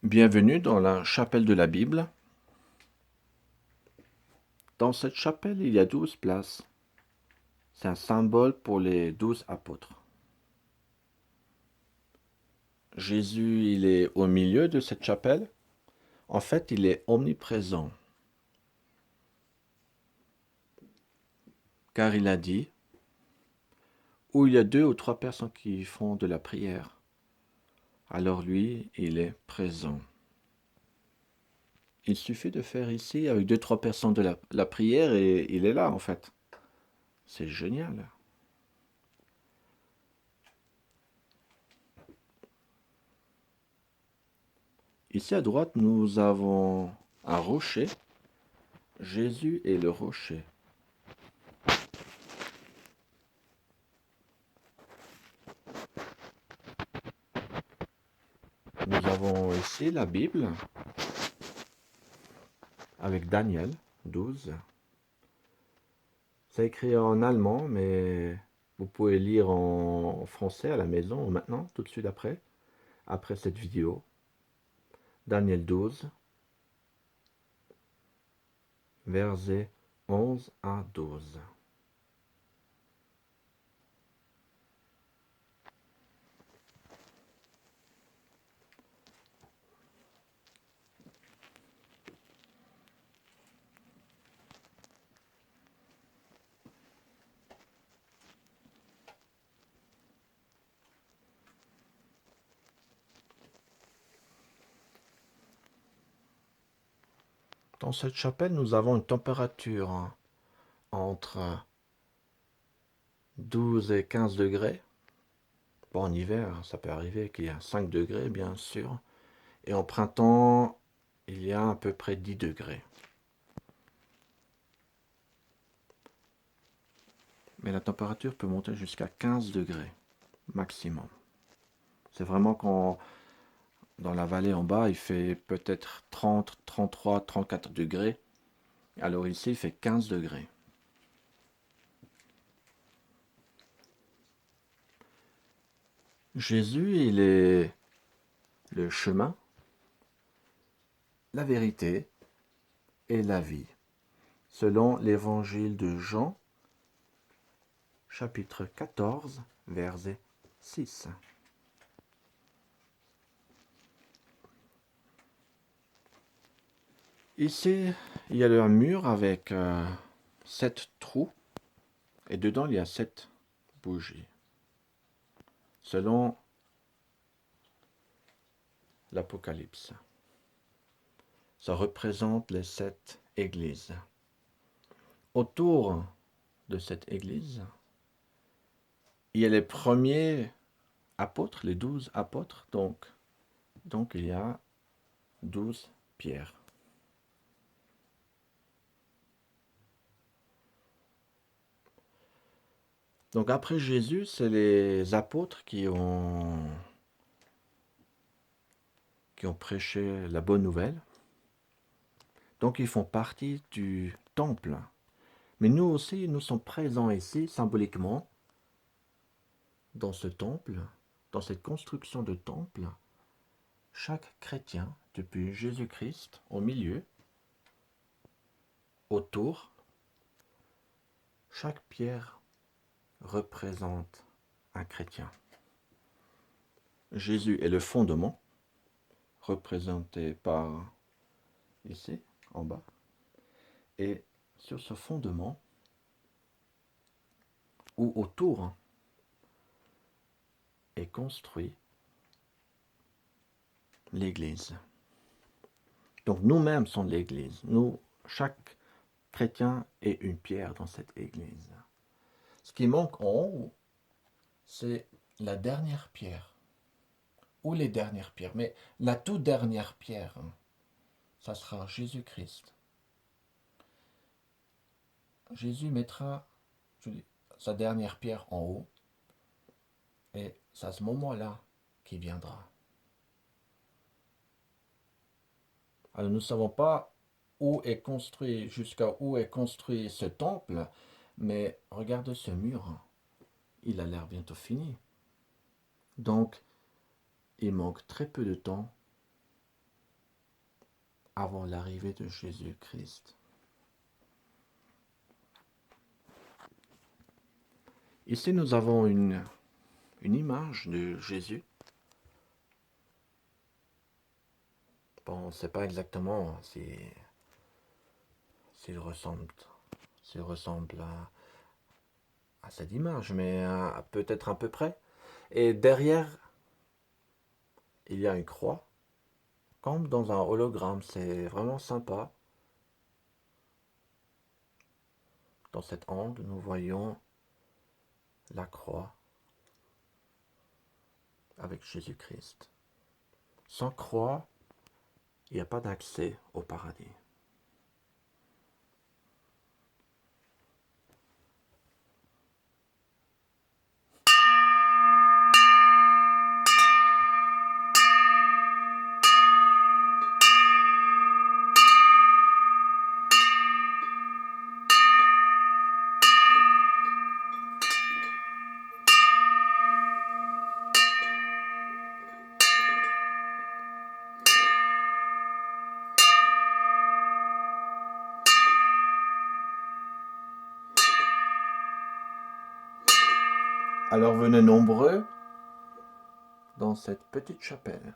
Bienvenue dans la chapelle de la Bible. Dans cette chapelle, il y a 12 places. C'est un symbole pour les 12 apôtres. Jésus, il est au milieu de cette chapelle. En fait, il est omniprésent. Car il a dit, où il y a 2 ou 3 personnes qui font de la prière, alors lui, il est présent. Il suffit de faire ici avec 2 3 personnes de la prière et il est là en fait. C'est génial. Ici à droite, nous avons un rocher. Jésus est le rocher. Nous avons ici la Bible avec Daniel 12. C'est écrit en allemand, mais vous pouvez lire en français à la maison maintenant, tout de suite après cette vidéo. Daniel 12, versets 11 à 12. Dans cette chapelle, nous avons une température entre 12 et 15 degrés. Bon, en hiver, ça peut arriver qu'il y a 5 degrés, bien sûr. Et en printemps, il y a à peu près 10 degrés. Mais la température peut monter jusqu'à 15 degrés maximum. C'est vraiment quand dans la vallée en bas, il fait peut-être 30, 33, 34 degrés. Alors ici, il fait 15 degrés. Jésus, il est le chemin, la vérité et la vie. Selon l'évangile de Jean, chapitre 14, verset 6. Ici, il y a un mur avec 7 trous et dedans, il y a 7 bougies. Selon l'Apocalypse, ça représente les 7 églises. Autour de cette église, il y a les premiers apôtres, les 12 apôtres, donc il y a 12 pierres. Donc après Jésus, c'est les apôtres qui ont prêché la bonne nouvelle. Donc ils font partie du temple. Mais nous aussi, nous sommes présents ici symboliquement dans ce temple, dans cette construction de temple. Chaque chrétien, depuis Jésus-Christ, au milieu, autour, chaque pierre représente un chrétien. Jésus est le fondement, représenté par ici, en bas. Et sur ce fondement, ou autour, est construit l'Église. Donc nous-mêmes sommes l'Église. Nous, chaque chrétien est une pierre dans cette Église. Ce qui manque en haut, c'est la dernière pierre. Ou les dernières pierres. Mais la toute dernière pierre, ça sera Jésus-Christ. Jésus mettra sa dernière pierre en haut. Et c'est à ce moment-là qu'il viendra. Alors nous ne savons pas où est construit, jusqu'à où est construit ce temple, mais regardez ce mur. Il a l'air bientôt fini. Donc, il manque très peu de temps avant l'arrivée de Jésus-Christ. Ici, nous avons une image de Jésus. Bon, on ne sait pas exactement s'il ressemble à cette image, mais peut-être à peu près. Et derrière, il y a une croix, comme dans un hologramme. C'est vraiment sympa. Dans cet angle, nous voyons la croix avec Jésus-Christ. Sans croix, il n'y a pas d'accès au paradis. Alors venez nombreux dans cette petite chapelle.